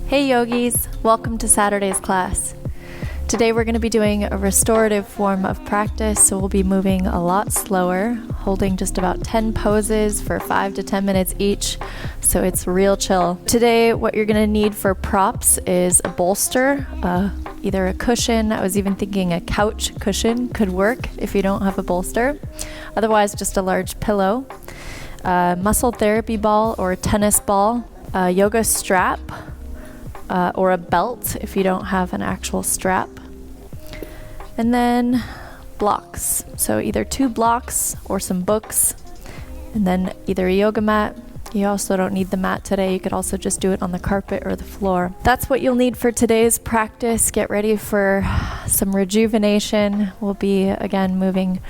Hey yogis, welcome to Saturday's class. Today we're going to be doing a restorative form of practice, so we'll be moving a lot slower, holding just about 10 poses for 5 to 10 minutes each, so it's real chill. Today what you're going to need for props is a bolster, either a cushion. I was even thinking a couch cushion could work if you don't have a bolster. Otherwise, just a large pillow, a muscle therapy ball or a tennis ball, a yoga strap, or a belt if you don't have an actual strap. And then blocks. So either 2 blocks or some books, and then either a yoga mat. You also don't need the mat today. You could also just do it on the carpet or the floor. That's what you'll need for today's practice. Get ready for some rejuvenation. We'll be, again, moving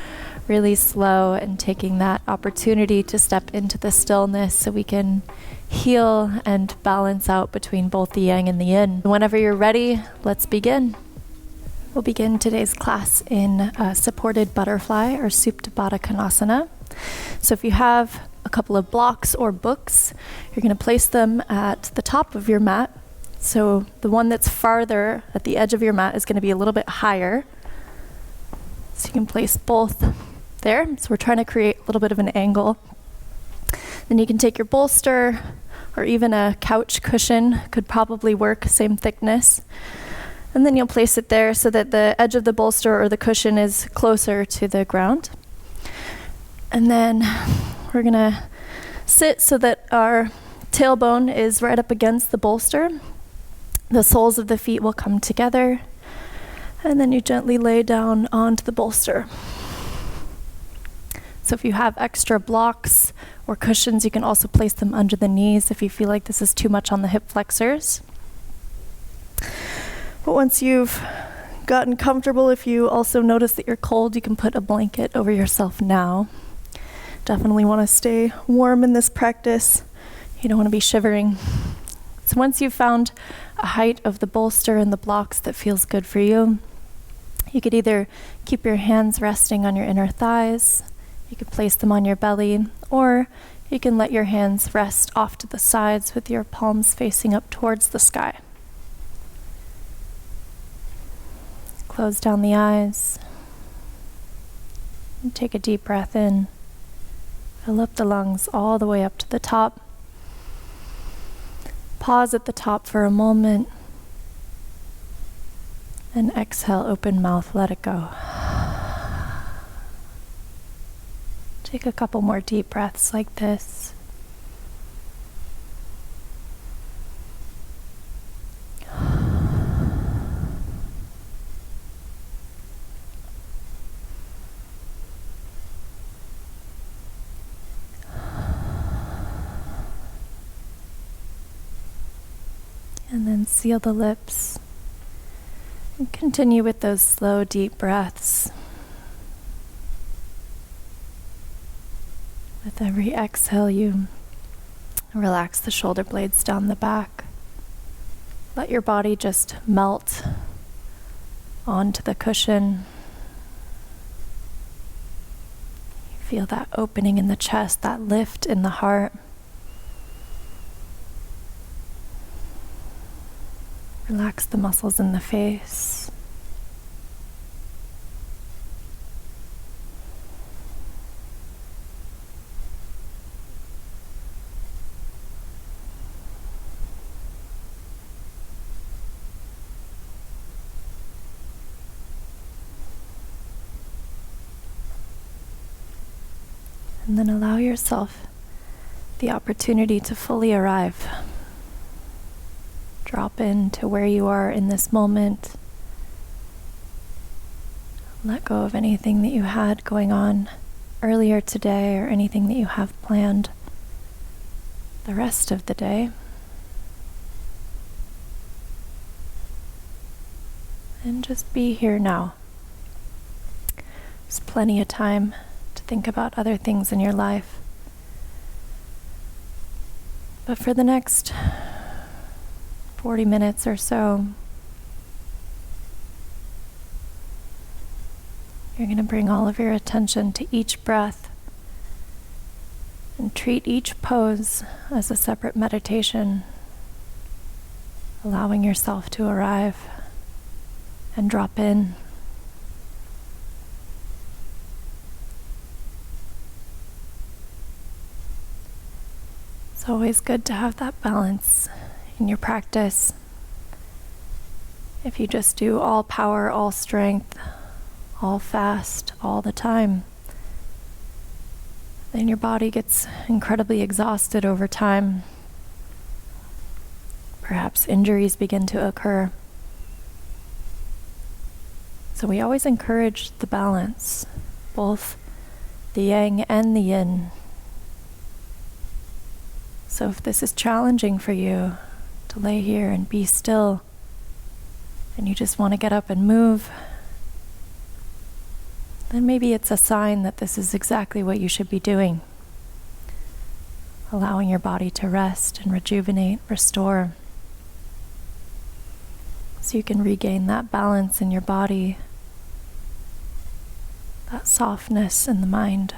really slow and taking that opportunity to step into the stillness so we can heal and balance out between both the yang and the yin. Whenever you're ready, let's begin. We'll begin today's class in a supported butterfly or Supta Baddha Konasana. So if you have a couple of blocks or books, you're going to place them at the top of your mat. So the one that's farther at the edge of your mat is going to be a little bit higher. So you can place both there. So we're trying to create a little bit of an angle. Then you can take your bolster or even a couch cushion, could probably work, same thickness. And then you'll place it there so that the edge of the bolster or the cushion is closer to the ground. And then we're gonna sit so that our tailbone is right up against the bolster. The soles of the feet will come together. And then you gently lay down onto the bolster. So if you have extra blocks or cushions, you can also place them under the knees if you feel like this is too much on the hip flexors. But once you've gotten comfortable, if you also notice that you're cold, you can put a blanket over yourself now. Definitely want to stay warm in this practice. You don't want to be shivering. So once you've found a height of the bolster and the blocks that feels good for you, you could either keep your hands resting on your inner thighs, you can place them on your belly, or you can let your hands rest off to the sides with your palms facing up towards the sky. Close down the eyes. And take a deep breath in. Fill up the lungs all the way up to the top. Pause at the top for a moment. And exhale, open mouth, let it go. Take a couple more deep breaths like this. And then seal the lips. And continue with those slow, deep breaths. With every exhale, you relax the shoulder blades down the back. Let your body just melt onto the cushion. Feel that opening in the chest, that lift in the heart. Relax the muscles in the face. And then allow yourself the opportunity to fully arrive. Drop into where you are in this moment. Let go of anything that you had going on earlier today or anything that you have planned the rest of the day. And just be here now. There's plenty of time to think about other things in your life. But for the next 40 minutes or so, you're going to bring all of your attention to each breath and treat each pose as a separate meditation. allowing yourself to arrive and drop in. It's always good to have that balance in your practice. If you just do all power, all strength, all fast, all the time, then your body gets incredibly exhausted over time. Perhaps injuries begin to occur. So we always encourage the balance, both the yang and the yin. So if this is challenging for you to lay here and be still, and you just want to get up and move, then maybe it's a sign that this is exactly what you should be doing. Allowing your body to rest and rejuvenate, restore, so you can regain that balance in your body, that softness in the mind.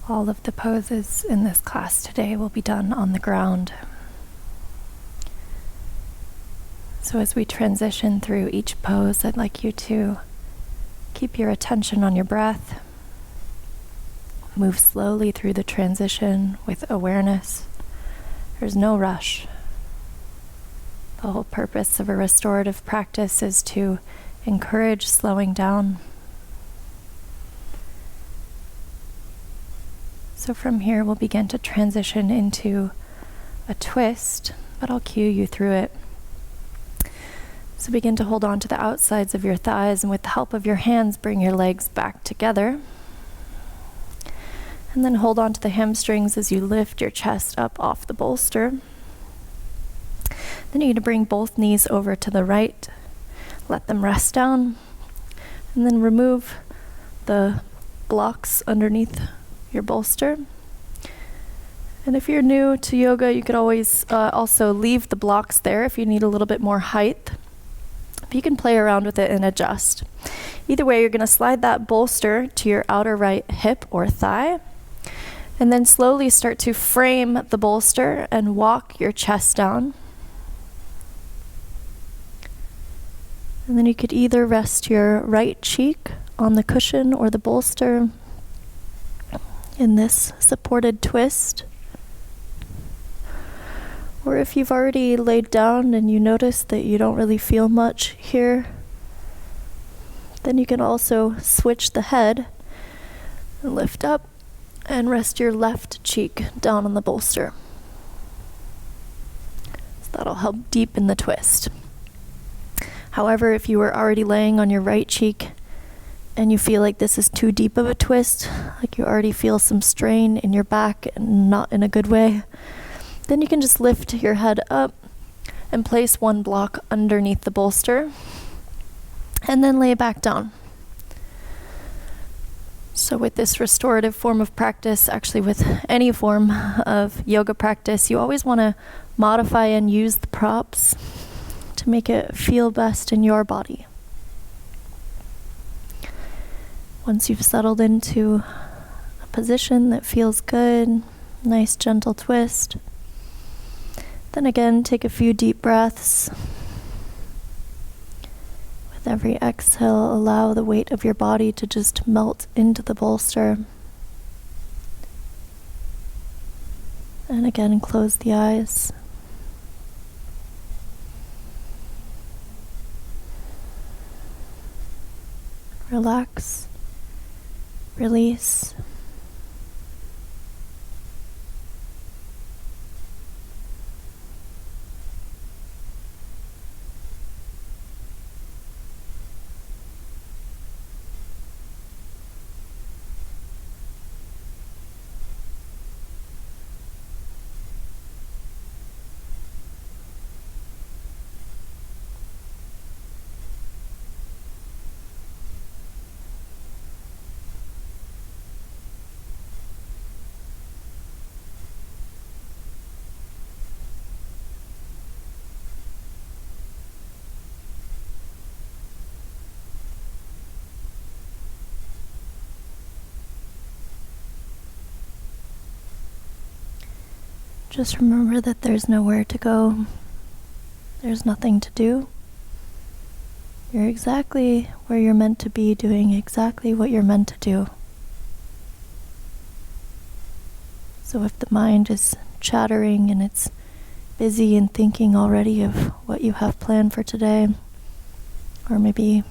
All of the poses in this class today will be done on the ground. So as we transition through each pose, I'd like you to keep your attention on your breath. Move slowly through the transition with awareness. There's no rush. The whole purpose of a restorative practice is to encourage slowing down. So from here, we'll begin to transition into a twist, but I'll cue you through it. So begin to hold on to the outsides of your thighs, and with the help of your hands, bring your legs back together. And then hold on to the hamstrings as you lift your chest up off the bolster. Then you're going to bring both knees over to the right. Let them rest down. And then remove the blocks underneath your bolster. And if you're new to yoga, you could always also leave the blocks there if you need a little bit more height. But you can play around with it and adjust. Either way, you're going to slide that bolster to your outer right hip or thigh, and then slowly start to frame the bolster and walk your chest down. And then you could either rest your right cheek on the cushion or the bolster in this supported twist. Or if you've already laid down and you notice that you don't really feel much here, then you can also switch the head and lift up and rest your left cheek down on the bolster. So that'll help deepen the twist. However, if you were already laying on your right cheek and you feel like this is too deep of a twist, like you already feel some strain in your back and not in a good way, then you can just lift your head up and place one block underneath the bolster and then lay back down. So with this restorative form of practice, actually with any form of yoga practice, you always want to modify and use the props to make it feel best in your body. Once you've settled into a position that feels good, nice gentle twist, then again take a few deep breaths. With every exhale, allow the weight of your body to just melt into the bolster. And again, close the eyes. Relax, release. Just remember that there's nowhere to go. There's nothing to do. You're exactly where you're meant to be, doing exactly what you're meant to do. So if the mind is chattering and it's busy and thinking already of what you have planned for today, or maybe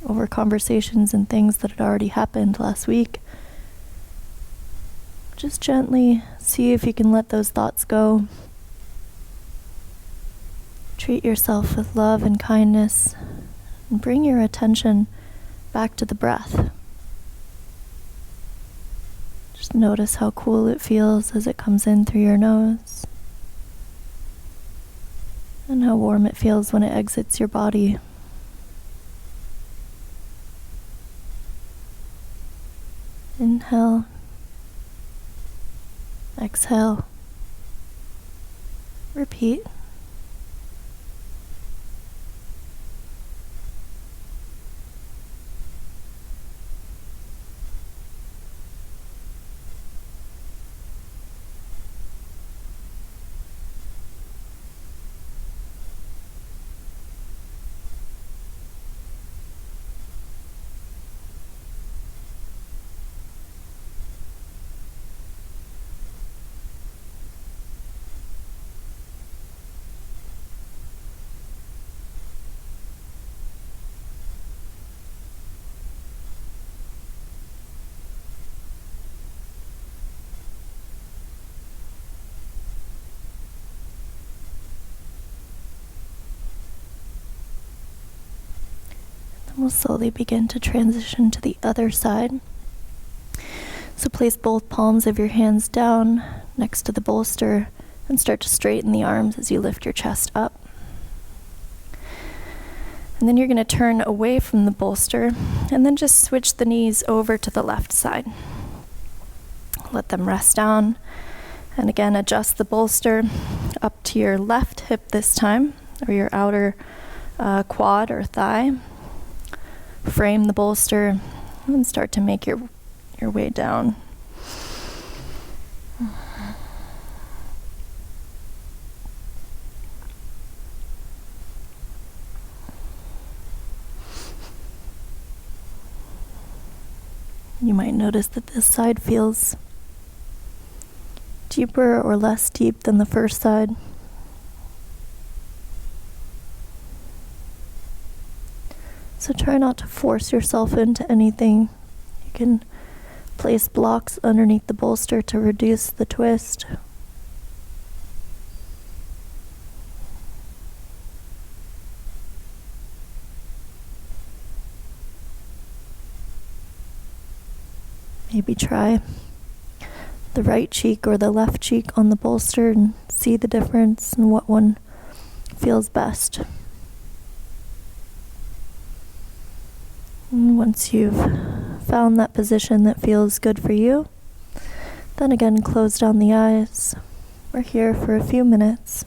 over conversations and things that had already happened last week, just gently see if you can let those thoughts go. Treat yourself with love and kindness, and bring your attention back to the breath. Just notice how cool it feels as it comes in through your nose, and how warm it feels when it exits your body. Inhale. Exhale. Repeat. We'll slowly begin to transition to the other side. So place both palms of your hands down next to the bolster and start to straighten the arms as you lift your chest up. And then you're going to turn away from the bolster and then just switch the knees over to the left side. Let them rest down. And again, adjust the bolster up to your left hip this time, or your outer quad or thigh. Frame the bolster and start to make your way down. You might notice that this side feels deeper or less deep than the first side. So try not to force yourself into anything. You can place blocks underneath the bolster to reduce the twist. Maybe try the right cheek or the left cheek on the bolster and see the difference and what one feels best. And once you've found that position that feels good for you, then again close down the eyes. We're here for a few minutes.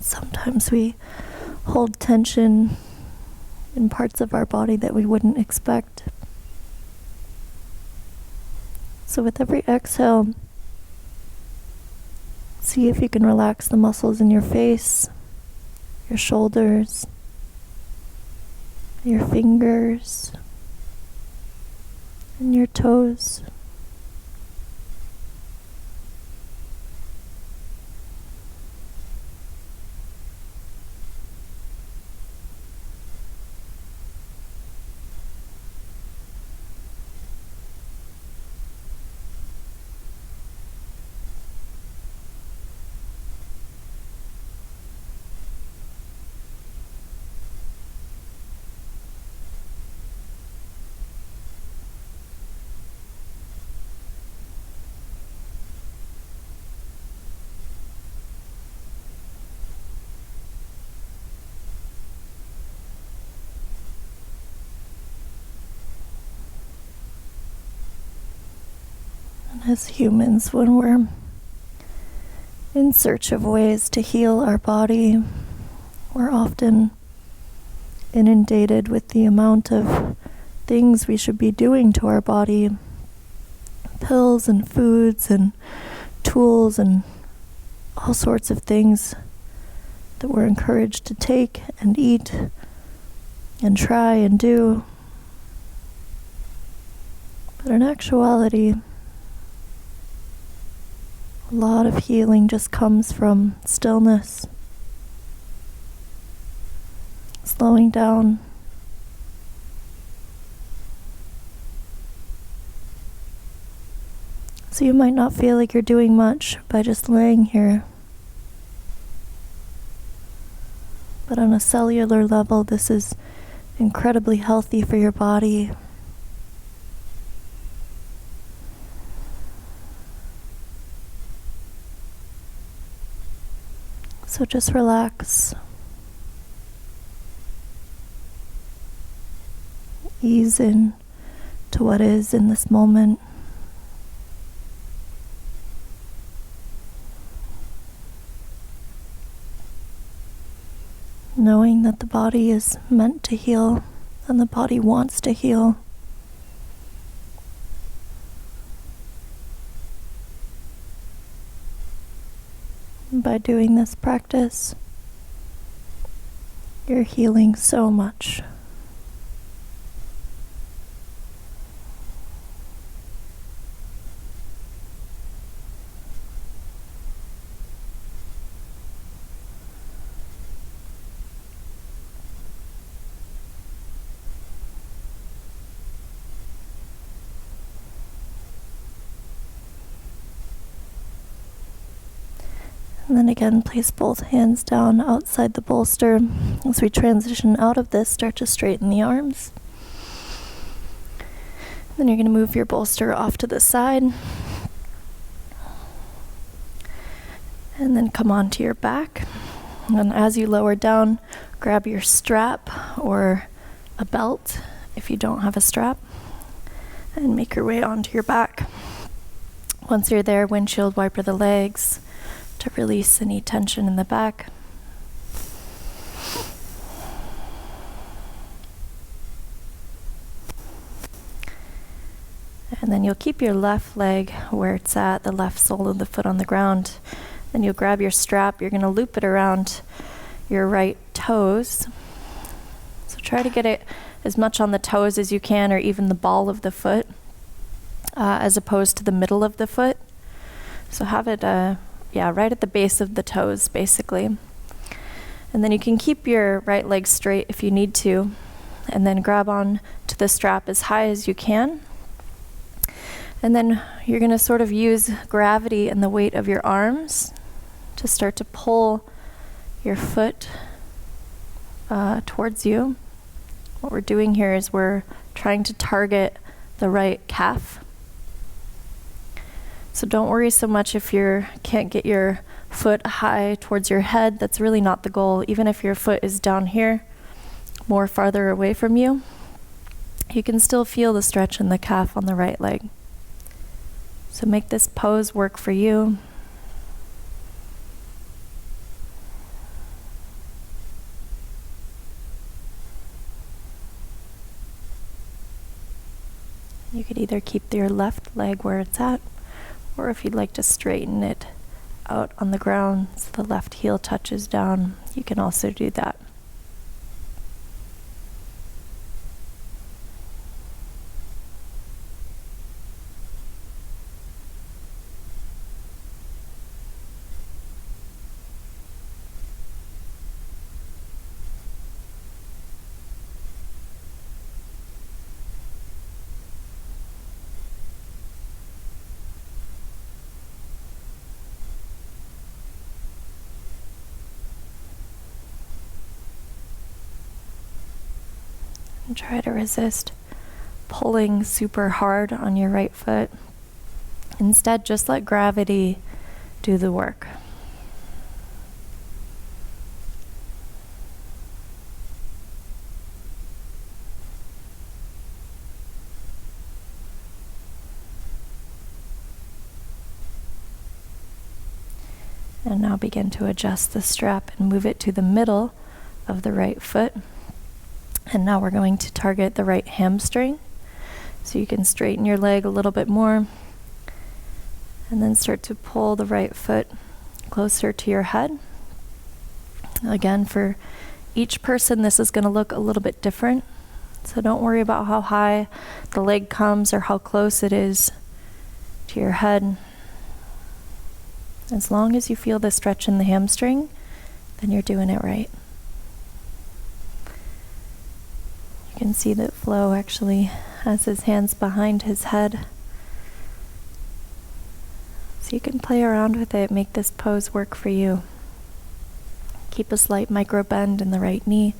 Sometimes we hold tension in parts of our body that we wouldn't expect. So with every exhale, see if you can relax the muscles in your face, your shoulders, your fingers, and your toes. As humans, when we're in search of ways to heal our body, we're often inundated with the amount of things we should be doing to our body, pills and foods and tools and all sorts of things that we're encouraged to take and eat and try and do. But in actuality, a lot of healing just comes from stillness, slowing down, so you might not feel like you're doing much by just laying here. But on a cellular level, this is incredibly healthy for your body. So just relax. Ease in to what is in this moment. Knowing that the body is meant to heal and the body wants to heal. By doing this practice, you're healing so much. And then again, place both hands down outside the bolster. As we transition out of this, start to straighten the arms. Then you're going to move your bolster off to the side. And then come onto your back. And as you lower down, grab your strap or a belt if you don't have a strap, and make your way onto your back. Once you're there, windshield wiper the legs to release any tension in the back. And then you'll keep your left leg where it's at, the left sole of the foot on the ground. Then you'll grab your strap, you're going to loop it around your right toes. So try to get it as much on the toes as you can, or even the ball of the foot, as opposed to the middle of the foot. So have it right at the base of the toes, basically. And then you can keep your right leg straight if you need to, and then grab on to the strap as high as you can. And then you're going to sort of use gravity and the weight of your arms to start to pull your foot towards you. What we're doing here is we're trying to target the right calf. So don't worry so much if you can't get your foot high towards your head. That's really not the goal. Even if your foot is down here, more farther away from you, you can still feel the stretch in the calf on the right leg. So make this pose work for you. You could either keep your left leg where it's at, or if you'd like to straighten it out on the ground so the left heel touches down, you can also do that. And try to resist pulling super hard on your right foot. Instead, just let gravity do the work. And now begin to adjust the strap and move it to the middle of the right foot. And now we're going to target the right hamstring. So you can straighten your leg a little bit more and then start to pull the right foot closer to your head. Again, for each person, this is going to look a little bit different. So don't worry about how high the leg comes or how close it is to your head. As long as you feel the stretch in the hamstring, then you're doing it right. You can see that Flo actually has his hands behind his head. So you can play around with it, make this pose work for you. Keep a slight micro bend in the right knee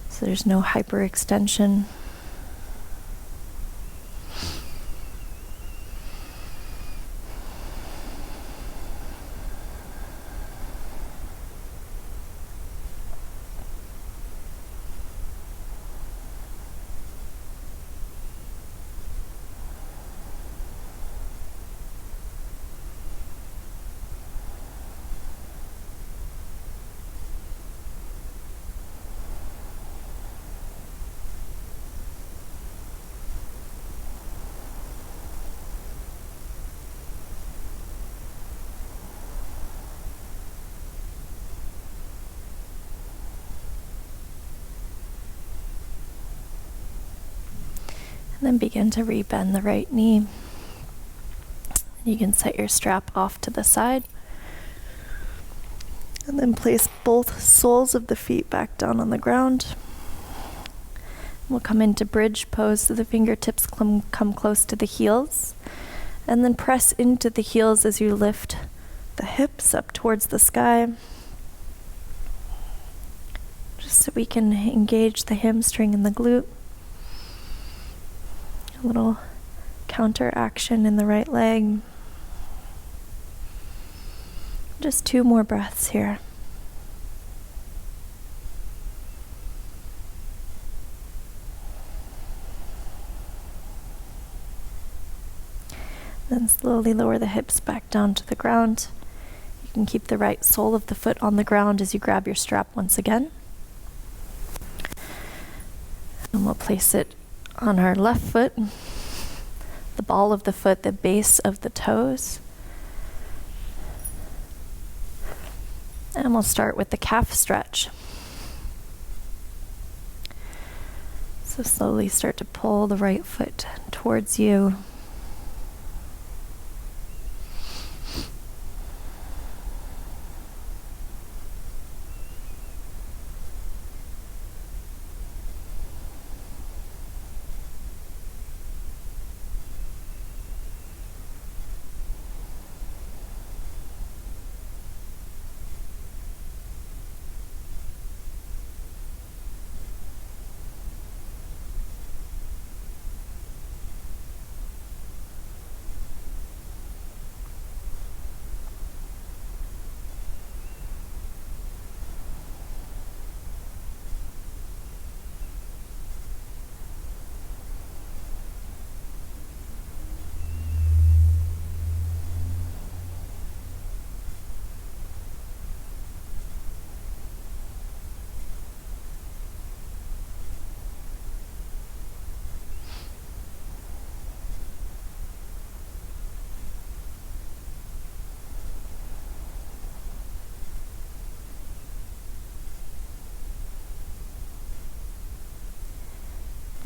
so there's no hyperextension. And then begin to rebend the right knee. You can set your strap off to the side. And then place both soles of the feet back down on the ground. We'll come into bridge pose so the fingertips come close to the heels. And then press into the heels as you lift the hips up towards the sky. Just so we can engage the hamstring and the glute. A little counter action in the right leg. Just 2 more breaths here. Then slowly lower the hips back down to the ground. You can keep the right sole of the foot on the ground as you grab your strap once again. And we'll place it on our left foot, the ball of the foot, the base of the toes. And we'll start with the calf stretch. So slowly start to pull the right foot towards you.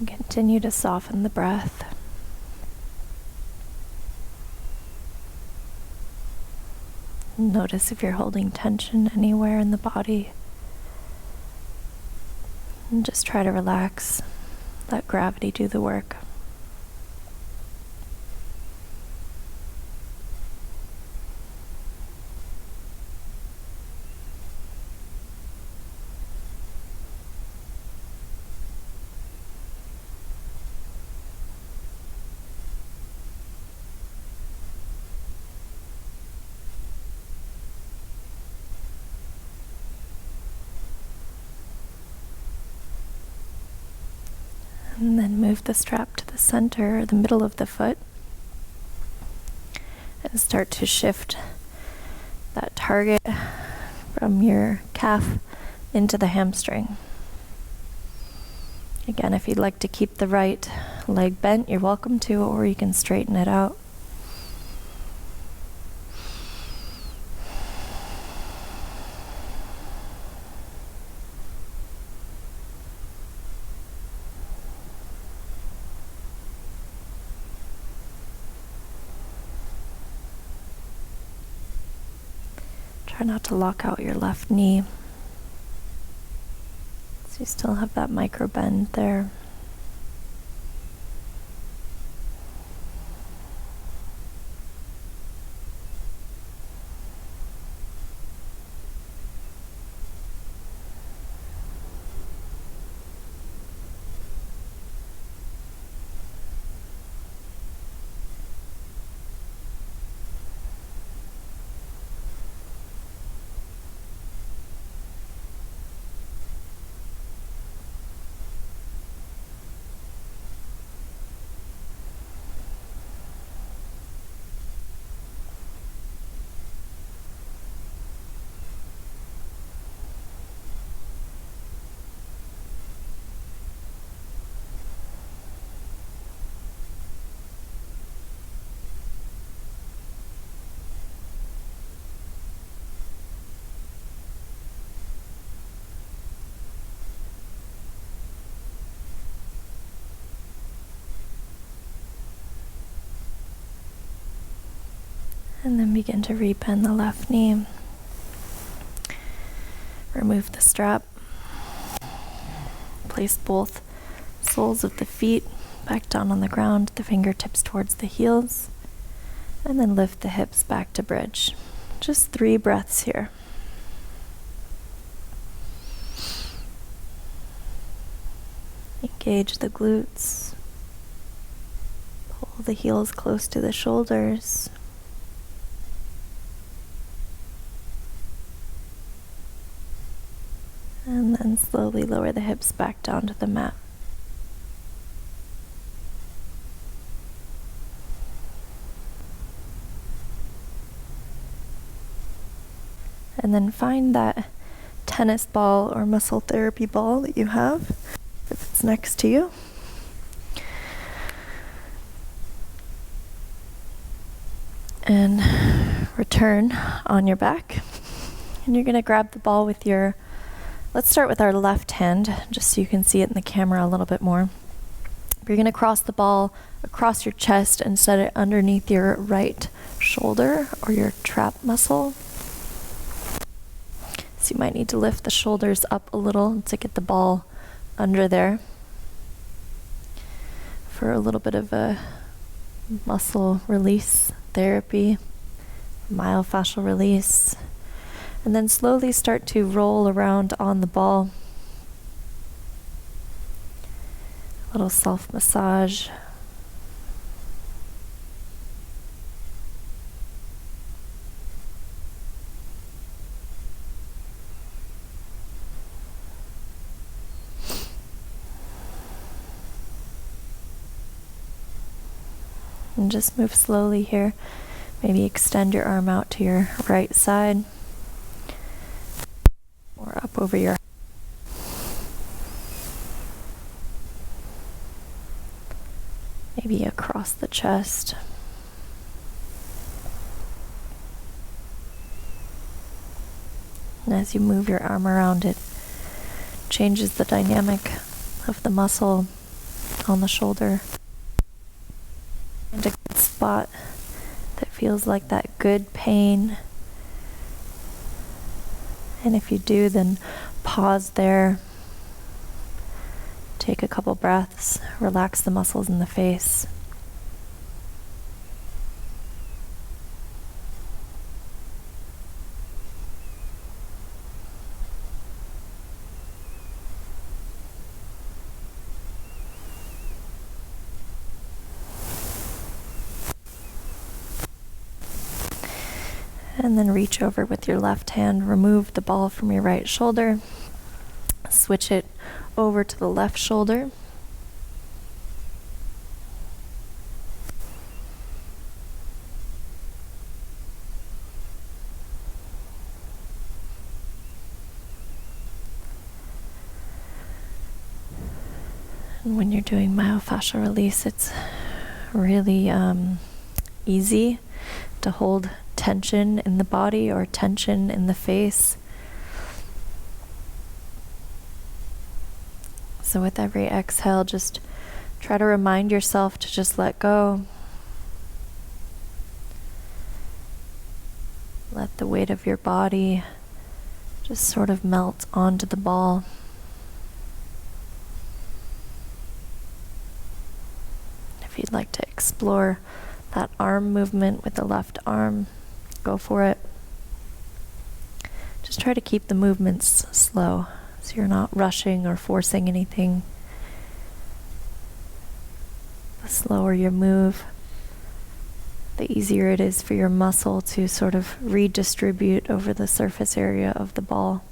And continue to soften the breath. Notice if you're holding tension anywhere in the body. And just try to relax. Let gravity do the work. And then move the strap to the center, or the middle of the foot, and start to shift that target from your calf into the hamstring. Again, if you'd like to keep the right leg bent, you're welcome to, or you can straighten it out. Try not to lock out your left knee. So you still have that micro bend there. And then begin to rebend the left knee. Remove the strap. Place both soles of the feet back down on the ground, the fingertips towards the heels, and then lift the hips back to bridge. Just 3 breaths here. Engage the glutes. Pull the heels close to the shoulders. And then slowly lower the hips back down to the mat. And then find that tennis ball or muscle therapy ball that you have, if it's next to you. And return on your back. And you're going to grab the ball with your, let's start with our left hand, just so you can see it in the camera a little bit more. You're going to cross the ball across your chest and set it underneath your right shoulder or your trap muscle. So you might need to lift the shoulders up a little to get the ball under there for a little bit of a muscle release therapy, myofascial release. And then slowly start to roll around on the ball. A little self-massage. And just move slowly here. Maybe extend your arm out to your right side or up over your head. Maybe across the chest. And as you move your arm around, it changes the dynamic of the muscle. on the shoulder. And a good spot that feels like that good pain. And if you do, then pause there. Take a couple breaths, relax the muscles in the face. And then reach over with your left hand, remove the ball from your right shoulder, switch it over to the left shoulder. And when you're doing myofascial release, it's really easy to hold tension in the body or tension in the face. So with every exhale, just try to remind yourself to just let go. Let the weight of your body just sort of melt onto the ball. If you'd like to explore that arm movement with the left arm, go for it. Just try to keep the movements slow, so you're not rushing or forcing anything. The slower you move, the easier it is for your muscle to sort of redistribute over the surface area of the ball.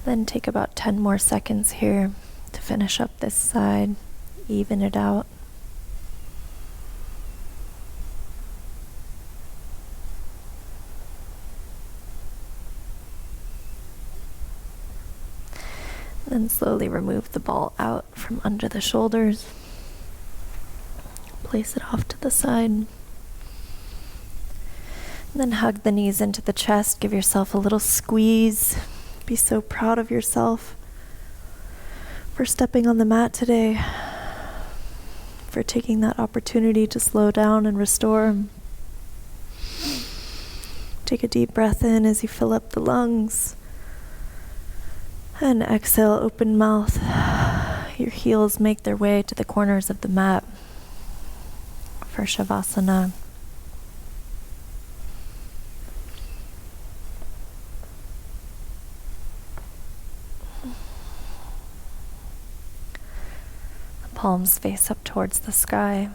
Then take about 10 more seconds here to finish up this side, even it out. Then slowly remove the ball out from under the shoulders. Place it off to the side. And then hug the knees into the chest. Give yourself a little squeeze. Be so proud of yourself for stepping on the mat today, for taking that opportunity to slow down and restore. Take a deep breath in as you fill up the lungs. And exhale, open mouth. Your heels make their way to the corners of the mat for Shavasana. Palms face up towards the sky.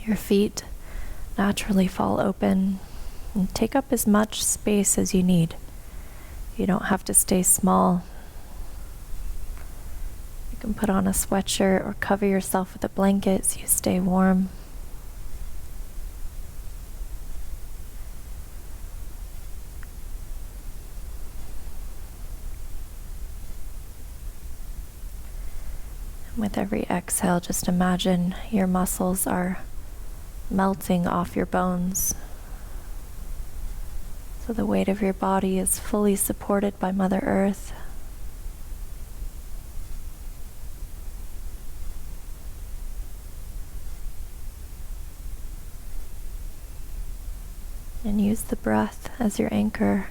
Your feet naturally fall open and take up as much space as you need. You don't have to stay small. You can put on a sweatshirt or cover yourself with a blanket so you stay warm. With every exhale, just imagine your muscles are melting off your bones. So the weight of your body is fully supported by Mother Earth. And use the breath as your anchor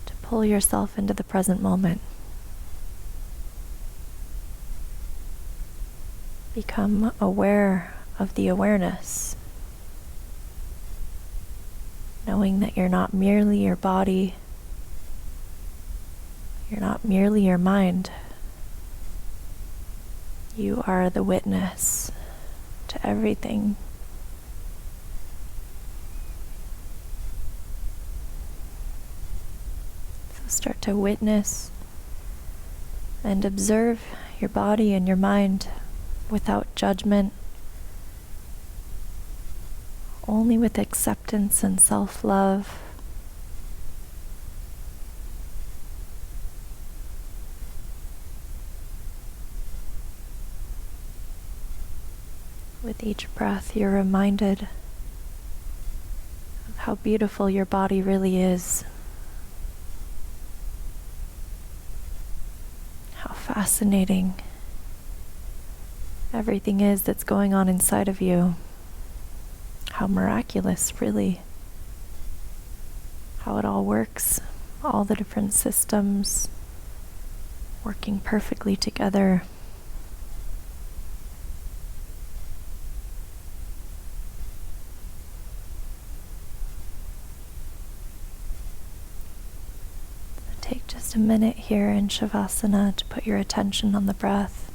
to pull yourself into the present moment. Become aware of the awareness. knowing that you're not merely your body, you're not merely your mind. You are the witness to everything. So start to witness and observe your body and your mind without judgment, only with acceptance and self-love. With each breath, you're reminded of how beautiful your body really is, how fascinating everything is that's going on inside of you, how miraculous, really, how it all works, all the different systems working perfectly together. Take just a minute here in Shavasana to put your attention on the breath.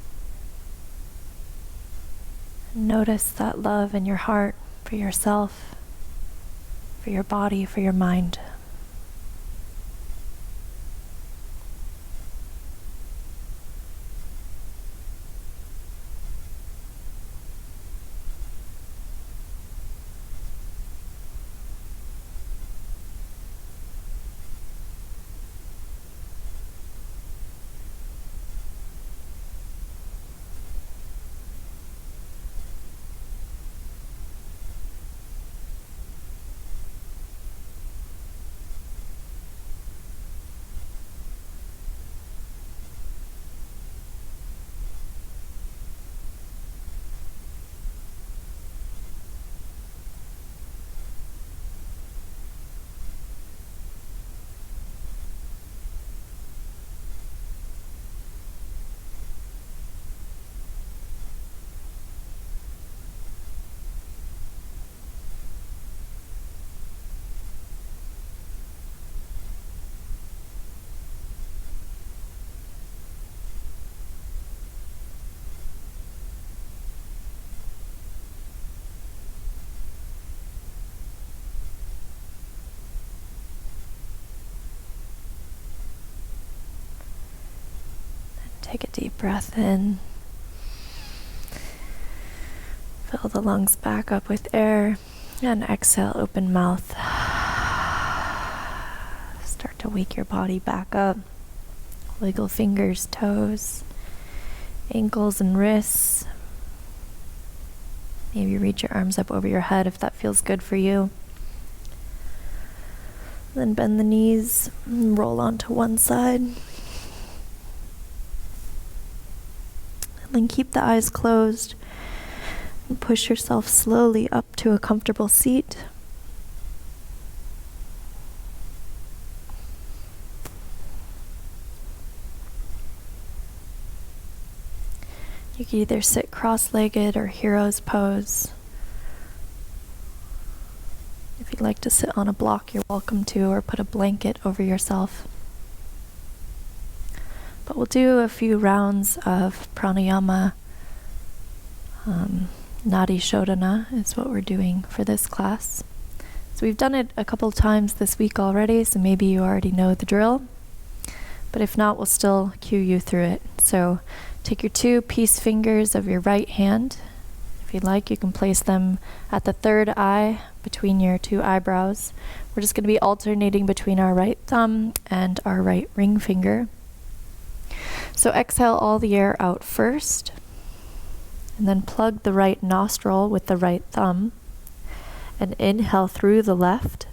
And notice that love in your heart for yourself, for your body, for your mind. Take a deep breath in. Fill the lungs back up with air, and exhale, open mouth. Start to wake your body back up. Wiggle fingers, toes, ankles and wrists. Maybe reach your arms up over your head if that feels good for you. Then bend the knees and roll onto one side. Then keep the eyes closed and push yourself slowly up to a comfortable seat. You can either sit cross-legged or hero's pose. If you'd like to sit on a block, you're welcome to, or put a blanket over yourself. But we'll do a few rounds of pranayama. Nadi Shodhana is what we're doing for this class. So we've done it a couple times this week already, so maybe you already know the drill. But if not, we'll still cue you through it. So take your two peace fingers of your right hand. If you'd like, you can place them at the third eye between your two eyebrows. We're just going to be alternating between our right thumb and our right ring finger. So exhale all the air out first, and then plug the right nostril with the right thumb, and inhale through the left.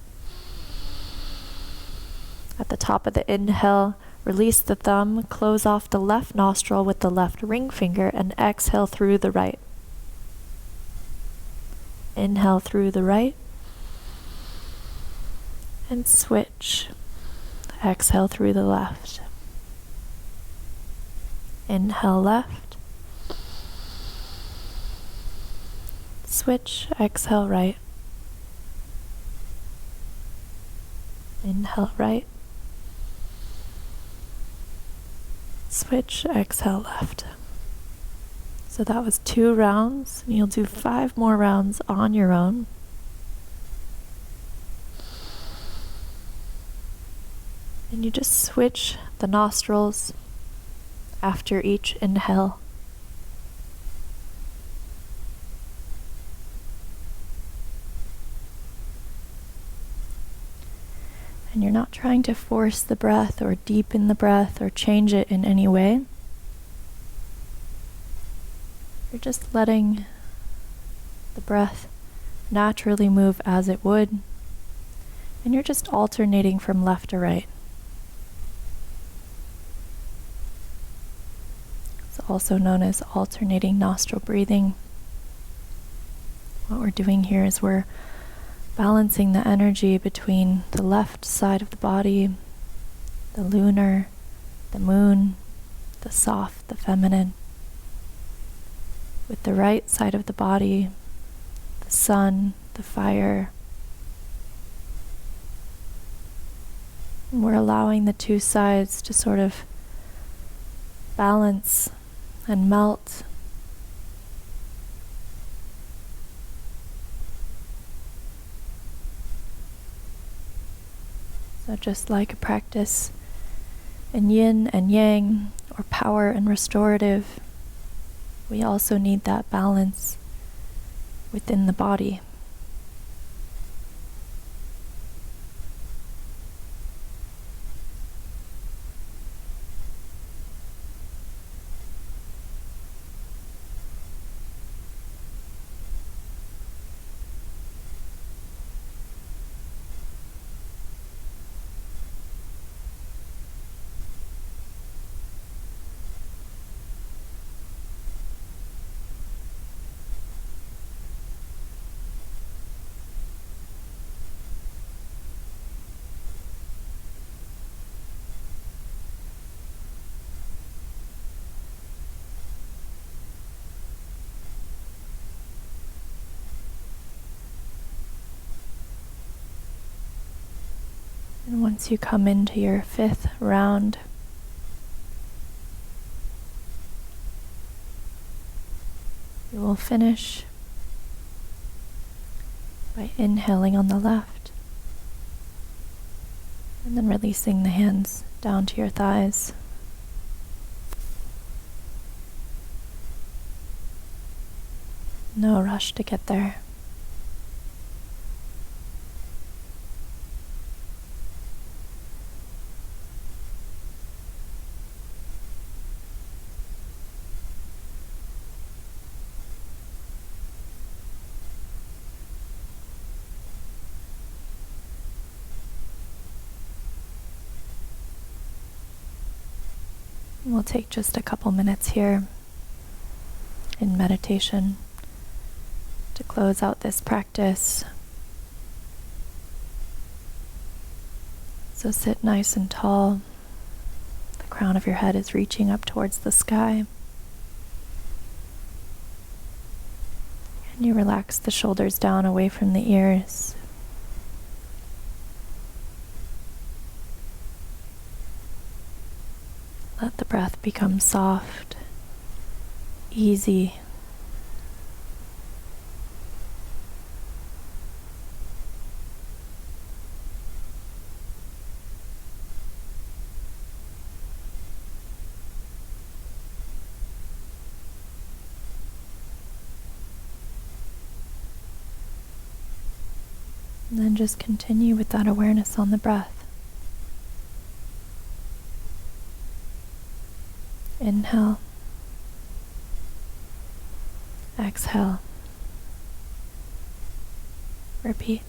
At the top of the inhale, release the thumb, close off the left nostril with the left ring finger, and exhale through the right. Inhale through the right, and switch. Exhale through the left. Inhale left, switch, exhale right. Inhale right. Switch, exhale left. So that was 2 rounds, and you'll do 5 more rounds on your own. And you just switch the nostrils after each inhale. And you're not trying to force the breath or deepen the breath or change it in any way. You're just letting the breath naturally move as it would. And you're just alternating from left to right. It's also known as alternating nostril breathing. What we're doing here is we're balancing the energy between the left side of the body, the lunar, the moon, the soft, the feminine, with the right side of the body, the sun, the fire. And we're allowing the 2 sides to sort of balance and melt. So just like a practice in yin and yang, or power and restorative, we also need that balance within the body. And once you come into your 5th round, you will finish by inhaling on the left and then releasing the hands down to your thighs. No rush to get there. We'll take just a couple minutes here in meditation to close out this practice. So sit nice and tall. The crown of your head is reaching up towards the sky. And you relax the shoulders down away from the ears. Let the breath become soft, easy. And then just continue with that awareness on the breath. Inhale, exhale, repeat.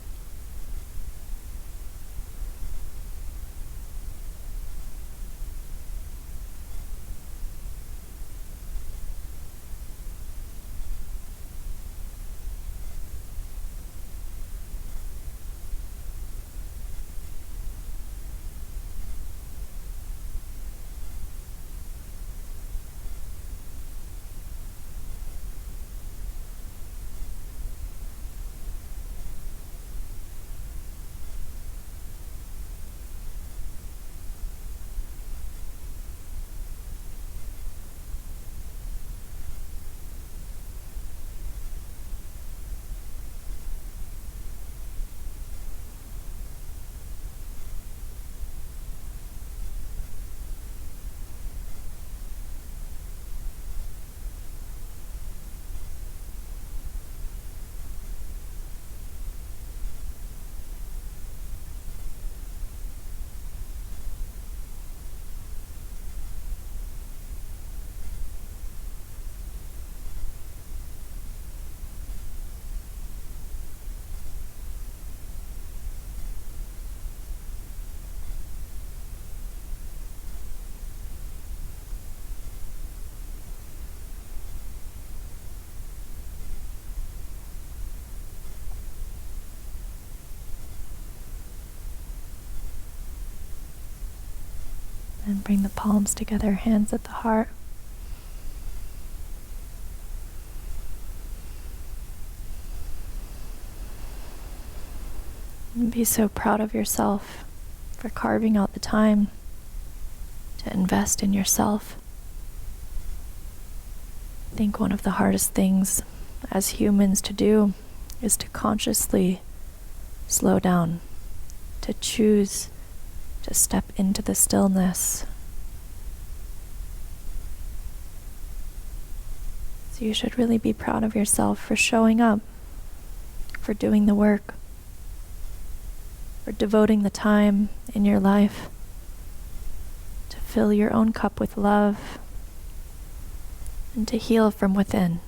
And bring the palms together, hands at the heart. And be so proud of yourself for carving out the time to invest in yourself. I think one of the hardest things as humans to do is to consciously slow down, to choose to step into the stillness. So you should really be proud of yourself for showing up, for doing the work, for devoting the time in your life to fill your own cup with love and to heal from within.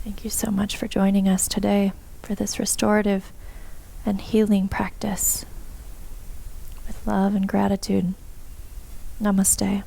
Thank you so much for joining us today for this restorative and healing practice. With love and gratitude. Namaste.